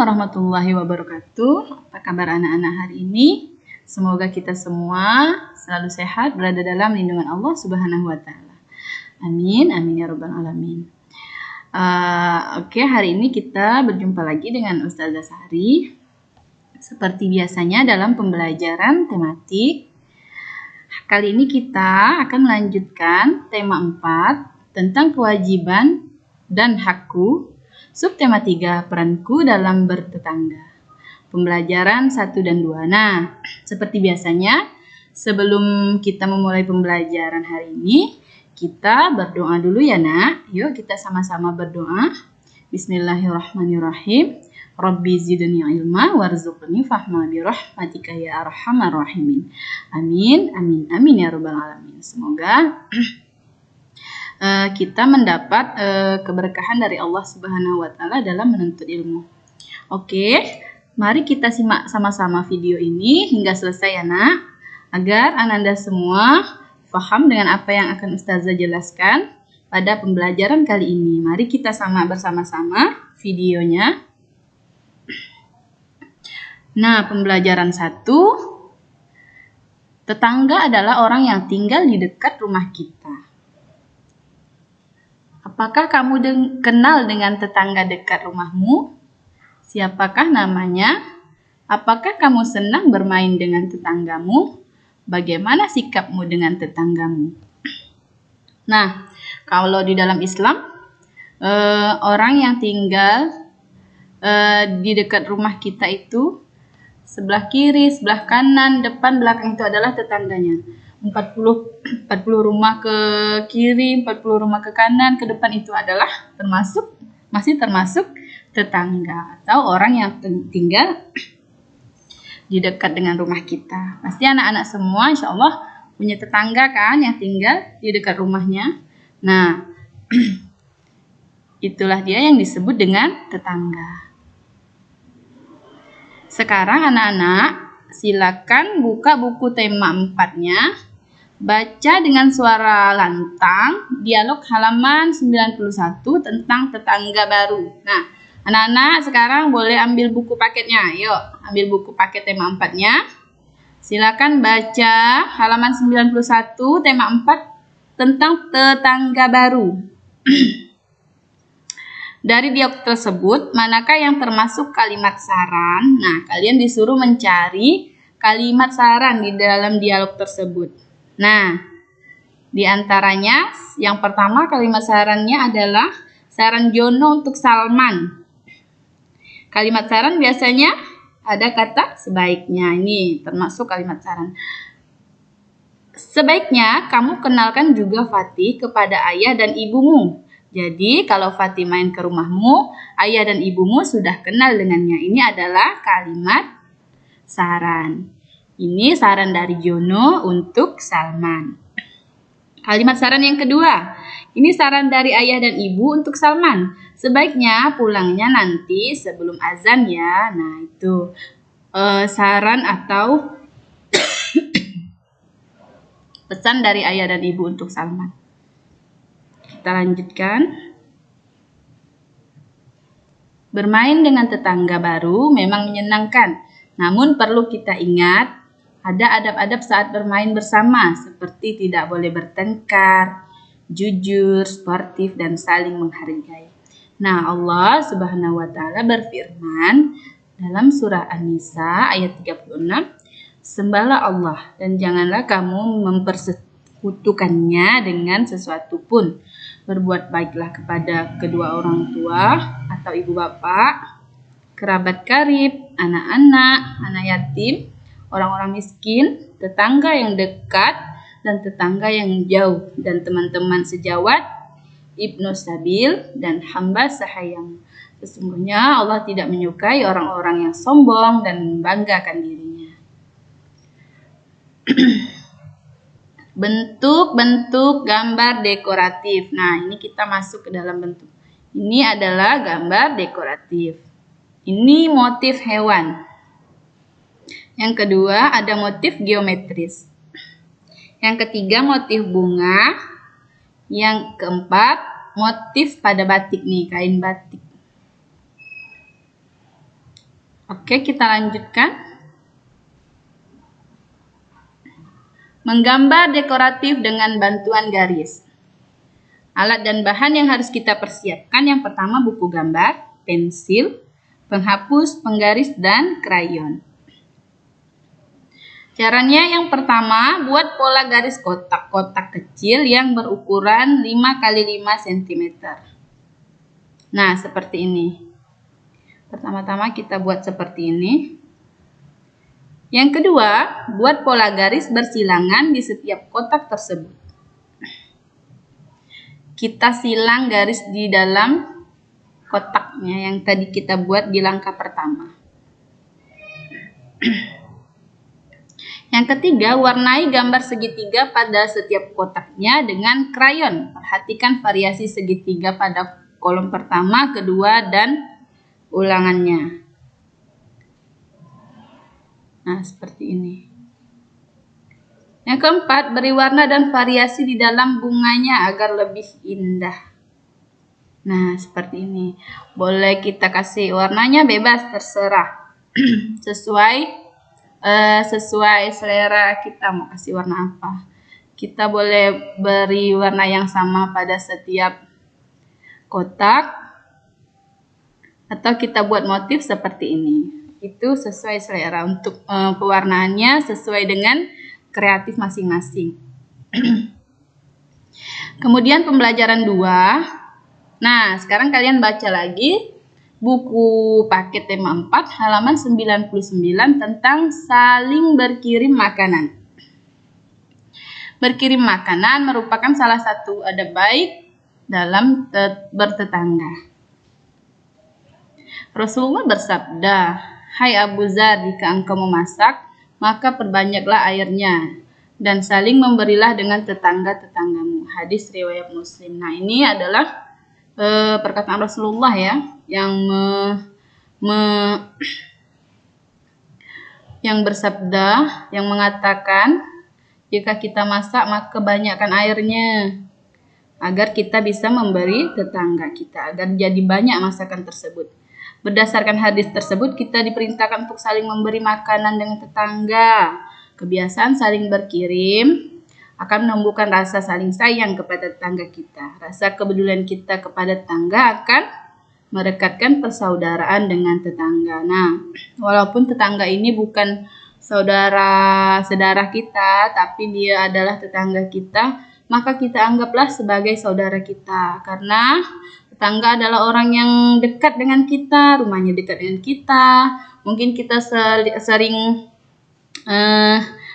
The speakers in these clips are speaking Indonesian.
Warahmatullahi wabarakatuh. Apa kabar anak-anak hari ini? Semoga kita semua selalu sehat, berada dalam lindungan Allah Subhanahu wa taala. Amin, amin ya rabbal alamin. Oke, hari ini kita berjumpa lagi dengan Ustazah Sari. Seperti biasanya dalam pembelajaran tematik. Kali ini kita akan melanjutkan tema 4 tentang kewajiban dan hakku. Subtema 3, peranku dalam bertetangga. Pembelajaran 1 dan 2. Nah, seperti biasanya, sebelum kita memulai pembelajaran hari ini, kita berdoa dulu ya nak. Yuk kita sama-sama berdoa. Bismillahirrahmanirrahim. Rabbi zidni ilma warzuqni fahma birahmatika ya arhamar rahimin. Amin, amin, amin ya rabbal alamin. Semoga kita mendapat keberkahan dari Allah Subhanahu wa taala dalam menuntut ilmu. Oke, mari kita simak sama-sama video ini hingga selesai ya nak, agar Ananda semua paham dengan apa yang akan Ustazah jelaskan pada pembelajaran kali ini. Mari kita sama bersama-sama videonya. Nah, pembelajaran 1. Tetangga adalah orang yang tinggal di dekat rumah kita. Apakah kamu kenal dengan tetangga dekat rumahmu? Siapakah namanya? Apakah kamu senang bermain dengan tetanggamu? Bagaimana sikapmu dengan tetanggamu? Nah, kalau di dalam Islam, orang yang tinggal di dekat rumah kita itu sebelah kiri, sebelah kanan, depan, belakang itu adalah tetangganya. 40 rumah ke kiri, 40 rumah ke kanan, ke depan itu adalah masih termasuk tetangga atau orang yang tinggal di dekat dengan rumah kita. Pasti anak-anak semua insya Allah punya tetangga kan yang tinggal di dekat rumahnya. Nah, itulah dia yang disebut dengan tetangga. Sekarang anak-anak silakan buka buku tema 4-nya. Baca dengan suara lantang dialog halaman 91 tentang tetangga baru. Nah, anak-anak sekarang boleh ambil buku paketnya. Yuk, ambil buku paket tema 4-nya. Silakan baca halaman 91 tema 4 tentang tetangga baru. Dari dialog tersebut, manakah yang termasuk kalimat saran? Nah, kalian disuruh mencari kalimat saran di dalam dialog tersebut. Nah, di antaranya yang pertama kalimat sarannya adalah saran Jono untuk Salman. Kalimat saran biasanya ada kata sebaiknya. Ini termasuk kalimat saran. Sebaiknya kamu kenalkan juga Fatih kepada ayah dan ibumu. Jadi kalau Fatih main ke rumahmu, ayah dan ibumu sudah kenal dengannya. Ini adalah kalimat saran. Ini saran dari Jono untuk Salman. Kalimat saran yang kedua. Ini saran dari ayah dan ibu untuk Salman. Sebaiknya pulangnya nanti sebelum azan ya. Nah itu saran atau pesan dari ayah dan ibu untuk Salman. Kita lanjutkan. Bermain dengan tetangga baru memang menyenangkan. Namun perlu kita ingat, ada adab-adab saat bermain bersama, seperti tidak boleh bertengkar, jujur, sportif, dan saling menghargai. Nah, Allah Subhanahu wa taala berfirman dalam surah An-Nisa ayat 36, "Sembahlah Allah dan janganlah kamu mempersekutukannya dengan sesuatu pun. Berbuat baiklah kepada kedua orang tua atau ibu bapak, kerabat karib, anak-anak, anak yatim, orang-orang miskin, tetangga yang dekat, dan tetangga yang jauh, dan teman-teman sejawat, ibnu sabil, dan hamba sahayam. Sesungguhnya Allah tidak menyukai orang-orang yang sombong dan membanggakan dirinya." Bentuk-bentuk gambar dekoratif. Nah, ini kita masuk ke dalam bentuk. Ini adalah gambar dekoratif. Ini motif hewan. Yang kedua ada motif geometris. Yang ketiga motif bunga. Yang keempat motif pada batik nih, kain batik. Oke, kita lanjutkan. Menggambar dekoratif dengan bantuan garis. Alat dan bahan yang harus kita persiapkan yang pertama buku gambar, pensil, penghapus, penggaris, dan krayon. Caranya yang pertama, buat pola garis kotak-kotak kecil yang berukuran 5x5 cm. Nah, seperti ini. Pertama-tama kita buat seperti ini. Yang kedua, buat pola garis bersilangan di setiap kotak tersebut. Kita silang garis di dalam kotaknya yang tadi kita buat di langkah pertama. Yang ketiga, warnai gambar segitiga pada setiap kotaknya dengan krayon. Perhatikan variasi segitiga pada kolom pertama, kedua, dan ulangannya. Nah, seperti ini. Yang keempat, beri warna dan variasi di dalam bunganya agar lebih indah. Nah, seperti ini. Boleh kita kasih warnanya bebas, terserah. sesuai selera kita mau kasih warna apa. Kita boleh beri warna yang sama pada setiap kotak. Atau kita buat motif seperti ini. Itu sesuai selera. Untuk pewarnaannya sesuai dengan kreatif masing-masing. Kemudian pembelajaran 2. Nah, sekarang kalian baca lagi buku paket tema 4 halaman 99 tentang saling berkirim makanan. Berkirim makanan merupakan salah satu adab baik dalam bertetangga. Rasulullah bersabda, "Hai Abu Dzar, jika engkau memasak, maka perbanyaklah airnya, dan saling memberilah dengan tetangga-tetanggamu." Hadis riwayat Muslim. Nah, ini adalah perkataan Rasulullah ya, yang bersabda, yang mengatakan, jika kita masak, maka banyakkan airnya, agar kita bisa memberi tetangga kita, agar jadi banyak masakan tersebut. Berdasarkan hadis tersebut, kita diperintahkan untuk saling memberi makanan dengan tetangga. Kebiasaan saling berkirim akan menumbuhkan rasa saling sayang kepada tetangga kita. Rasa kepedulian kita kepada tetangga akan merekatkan persaudaraan dengan tetangga. Nah, walaupun tetangga ini bukan saudara kita, tapi dia adalah tetangga kita, maka kita anggaplah sebagai saudara kita. Karena tetangga adalah orang yang dekat dengan kita, rumahnya dekat dengan kita. Mungkin kita sering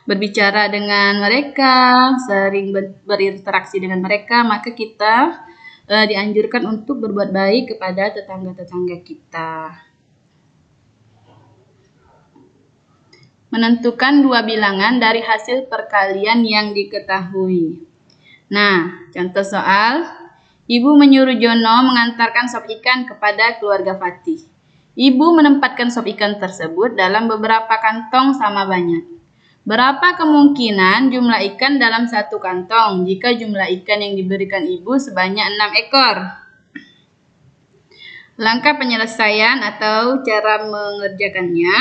berbicara dengan mereka, sering berinteraksi dengan mereka, maka kita dianjurkan untuk berbuat baik kepada tetangga-tetangga kita. Menentukan 2 bilangan dari hasil perkalian yang diketahui. Nah, contoh soal. Ibu menyuruh Jono mengantarkan sop ikan kepada keluarga Fatih. Ibu menempatkan sop ikan tersebut dalam beberapa kantong sama banyak. Berapa kemungkinan jumlah ikan dalam satu kantong jika jumlah ikan yang diberikan ibu sebanyak 6 ekor? Langkah penyelesaian atau cara mengerjakannya.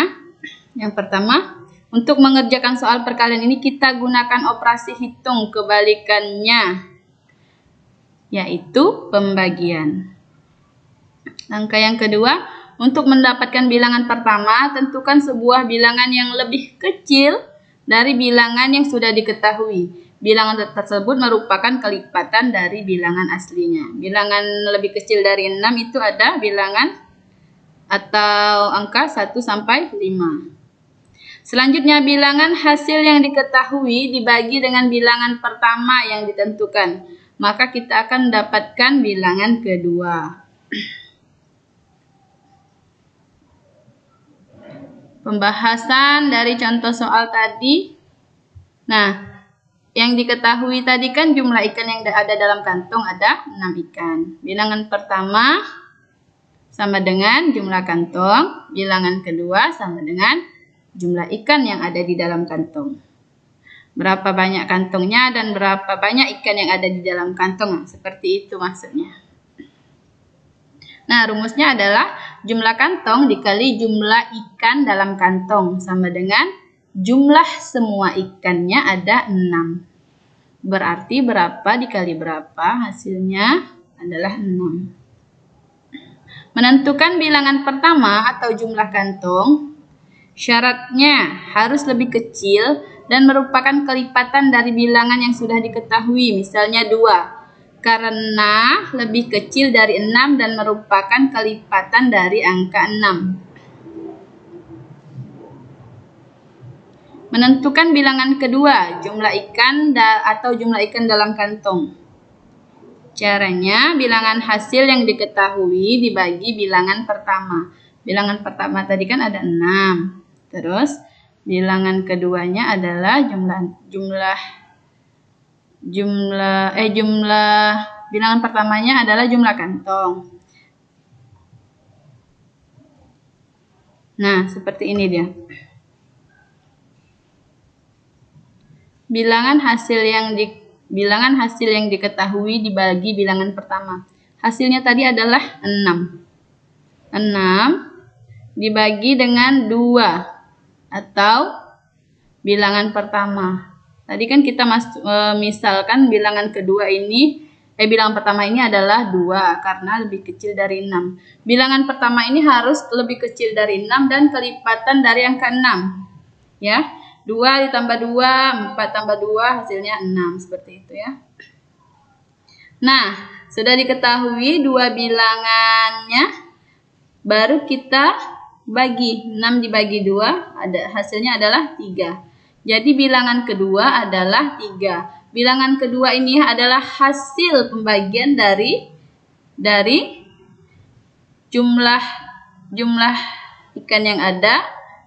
Yang pertama, untuk mengerjakan soal perkalian ini kita gunakan operasi hitung kebalikannya, yaitu pembagian. Langkah yang kedua, untuk mendapatkan bilangan pertama, tentukan sebuah bilangan yang lebih kecil dari bilangan yang sudah diketahui. Bilangan tersebut merupakan kelipatan dari bilangan aslinya. Bilangan lebih kecil dari 6 itu ada bilangan atau angka 1 sampai 5. Selanjutnya, bilangan hasil yang diketahui dibagi dengan bilangan pertama yang ditentukan. Maka kita akan mendapatkan bilangan kedua. Pembahasan dari contoh soal tadi. Nah, yang diketahui tadi kan jumlah ikan yang ada dalam kantong ada 6 ikan. Bilangan pertama sama dengan jumlah kantong. Bilangan kedua sama dengan jumlah ikan yang ada di dalam kantong. Berapa banyak kantongnya dan berapa banyak ikan yang ada di dalam kantong. Seperti itu maksudnya. Nah, rumusnya adalah jumlah kantong dikali jumlah ikan dalam kantong sama dengan jumlah semua ikannya ada 6. Berarti berapa dikali berapa, hasilnya adalah 6. Menentukan bilangan pertama atau jumlah kantong, syaratnya harus lebih kecil dan merupakan kelipatan dari bilangan yang sudah diketahui, misalnya 2. Karena lebih kecil dari 6 dan merupakan kelipatan dari angka 6. Menentukan bilangan kedua, jumlah ikan atau jumlah ikan dalam kantong. Caranya, bilangan hasil yang diketahui dibagi bilangan pertama. Bilangan pertama tadi kan ada 6. Terus, bilangan keduanya adalah bilangan pertamanya adalah jumlah kantong. Nah, seperti ini dia. Bilangan hasil yang diketahui dibagi bilangan pertama. Hasilnya tadi adalah 6. 6 dibagi dengan 2 atau bilangan pertama. Tadi kan kita misalkan bilangan pertama ini adalah 2 karena lebih kecil dari 6. Bilangan pertama ini harus lebih kecil dari 6 dan kelipatan dari angka 6. Ya, 2 ditambah 2, 4 tambah 2 hasilnya 6, seperti itu ya. Nah, sudah diketahui 2 bilangannya, baru kita bagi. 6 dibagi 2, hasilnya adalah 3. Jadi bilangan kedua adalah 3. Bilangan kedua ini adalah hasil pembagian dari jumlah ikan yang ada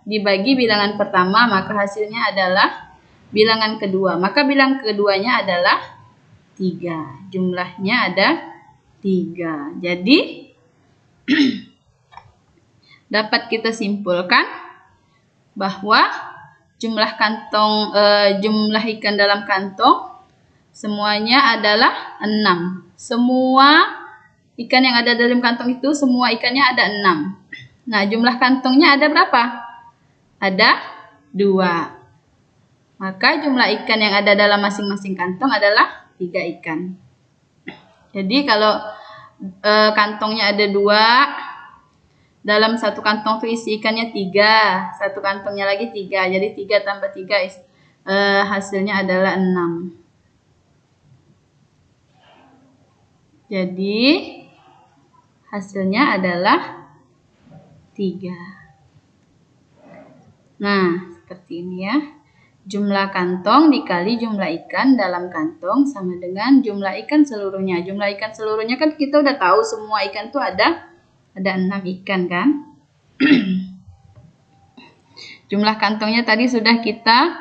dibagi bilangan pertama, maka hasilnya adalah bilangan kedua. Maka bilangan keduanya adalah 3. Jumlahnya ada 3. Jadi dapat kita simpulkan bahwa jumlah ikan dalam kantong semuanya adalah 6. Semua ikan yang ada dalam kantong itu, semua ikannya ada 6. Nah, jumlah kantongnya ada berapa? Ada 2. Maka jumlah ikan yang ada dalam masing-masing kantong adalah 3 ikan. Jadi kalau kantongnya ada 2, dalam satu kantong itu isi ikannya 3, satu kantongnya lagi 3. Jadi 3 tambah 3 hasilnya adalah 6. Jadi hasilnya adalah 3. Nah, seperti ini ya. Jumlah kantong dikali jumlah ikan dalam kantong sama dengan jumlah ikan seluruhnya. Jumlah ikan seluruhnya kan kita udah tahu semua ikan tuh ada 6 ikan kan. Jumlah kantongnya tadi sudah kita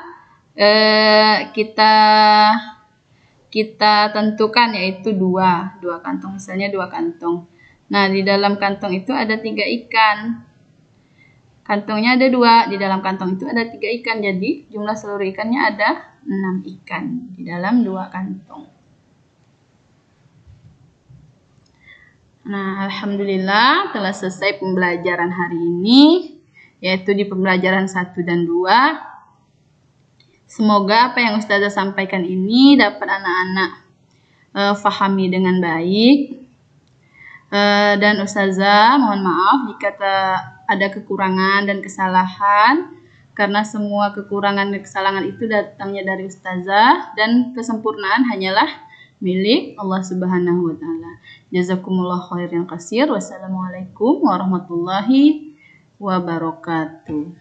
tentukan, yaitu 2 kantong, misalnya 2 kantong. Nah, di dalam kantong itu ada 3 ikan. Kantongnya ada 2, di dalam kantong itu ada 3 ikan. Jadi jumlah seluruh ikannya ada 6 ikan di dalam 2 kantong. Nah, alhamdulillah telah selesai pembelajaran hari ini, yaitu di pembelajaran 1 dan 2. Semoga apa yang Ustazah sampaikan ini dapat anak-anak fahami dengan baik. Dan Ustazah mohon maaf jika ada kekurangan dan kesalahan, karena semua kekurangan dan kesalahan itu datangnya dari Ustazah dan kesempurnaan hanyalah milik Allah Subhanahu wa taala. Jazakumullah khairan katsir. Wassalamualaikum warahmatullahi wabarakatuh.